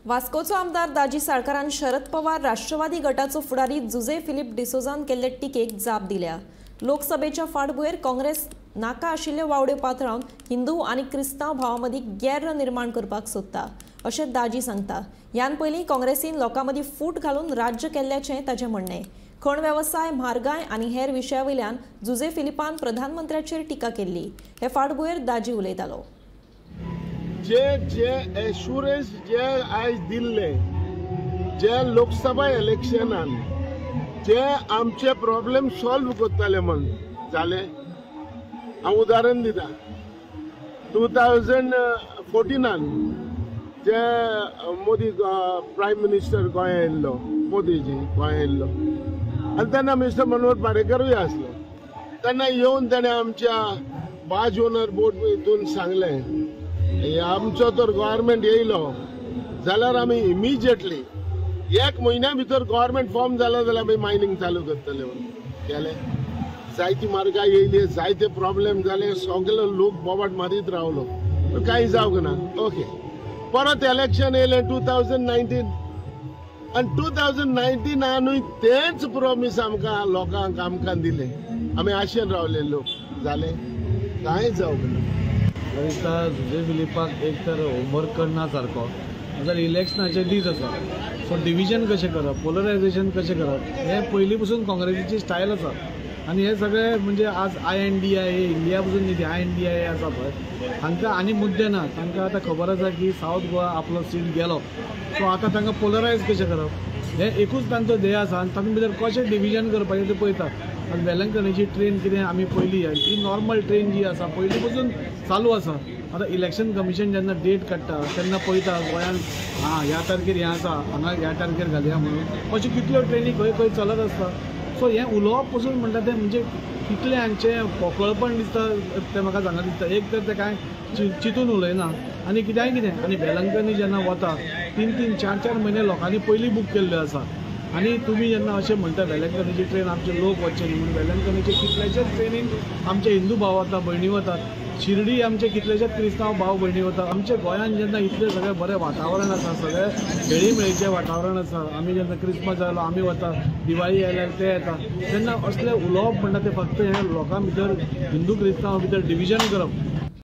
वास्कोचो आमदार दाजी साळकारान शरद पवार राष्ट्रवादी गटाचो फुडारी जुजे फिलिप डिसोजान केल्ले टिकेक जाप दिल्या। लोकसभेच्या फाटभुंयेर काँग्रेस नाका आशिल्ले वावड्यो पातळावन हिंदू आनी क्रिस्तांव भावां मदीं गैर निर्माण करपाक सोदता अशें दाजी सांगता। ह्यान पयलीं काँग्रेसीन लोकां मदीं फूट घालून राज्य केल्ल्याचें ताचें म्हणणें। खण वेवसाय, म्हारगाय आनी हेर विशयावयल्यान जुजे फिलिपान प्रधानमंत्र्याचेर टिका केल्ली। हे फाटभुंयेर दाजी उलयतालो। जे एश्युरन्स जे आज दिल्ले जे लोकसभा इलेक्शनान जे आमचे प्रॉब्लेम सॉल्व करतले म्हण जाले। हांव उदाहरण दिता, 2014 जे मोदी प्रायम मिनिस्टर गोंया येयल्लो, मोदीजी गोंया येयल्लो आनी तेन्ना मिस्टर मनोहर पर्रीकरूय आसलो। तेन्ना येवन ताणें आमच्या बाज ओनर बोर्ड हितून सांगलें आमचो तर गव्हर्नमेंट येयलो जाल्यार आमी इमिजिएटली 1 म्हयन्या भितर गव्हर्नमेंट फॉर्म जाला जाल्यार आमी मायनिंग चालू करतले म्हणून केले। जायती म्हारगाय येयली, जायते प्रॉब्लेम जाले, सगळे लोक बोवाट मारीत रावलो, कांय जावंक ना। ओके, परत इलेक्शन येयलें 2019 आनी 2019 तेच प्रॉमिस आमकां लोकांक आमकां दिले, आमी आशेन रावले लोक, जाले कांय जावंक ना। जुजे फिलिपाक एक तर होमवर्क करना सारको, नाजाल्यार इलेक्शनाचे दीस आसा, सो डिविजन कशें करप, पोलरायझेशन कशें करप, हे पयलीं पसून काँग्रेसीची स्टायल आसा। आनी हे सगळे म्हणजे आज INDIA इंडिया पसून न्ही, INDIA आसा पळय, हांकां आनी मुद्दे ना। तांकां आतां खबर आसा की सावथ गोवा आपलो सीट गेलो, सो आतां तांकां पोलरायज कशें करप हे एकूच तांचो ध्येय आसा। आनी तातूंत भितर कशें डिविजन करपाचें तें पळयता। आनी वेलंकणीची ट्रेन कितें आमी पयली ही नॉर्मल ट्रेन जी आसा पयलीं पसून चालू आसा। आतां इलेक्शन कमिशन जेन्ना डेट काडटा तेन्ना पळयता गोंयांत ह्या तारखेर हें आसा, हांगा ह्या तारखेर घालया म्हणून, अश्यो कितल्यो ट्रेनी खंय खंय चलत आसता। सो हें उलोवप पसून म्हणटा तें म्हणजे कितलें हांगचें पोकळपण दिसता तें म्हाका सांगत दिसता। एक तर तें कांय चिंतून उलयना आनी कित्याय कितें। आनी वेलंकणी जेन्ना वता 3-3, 4-4 म्हयने लोकांनी पयलीं बूक केल्ल्यो आसा। आनी तुमी जेन्ना अशें म्हणटा वेलंकणीची ट्रेन आमचे लोक वचचे न्ही म्हणून, वेलंकणीचे कितलेशेच ट्रेनीन आमचे हिंदू भाव वता, भयणी वतात। शिर्डी आमचे कितलेशेच क्रिस्तांव भाव भयणी वतात। आमचे गोंयांत जेन्ना इतलें सगळें बरें वातावरण आसा, सगळें खेळीमेळीचें वातावरण आसा, आमी जेन्ना क्रिसमस जालो आमी वता, दिवाळी आयल्यार ते येता, तेन्ना असलें उलोवप म्हणटा तें फक्त हें लोकां भितर हिंदू क्रिस्तांव भितर डिविजन करप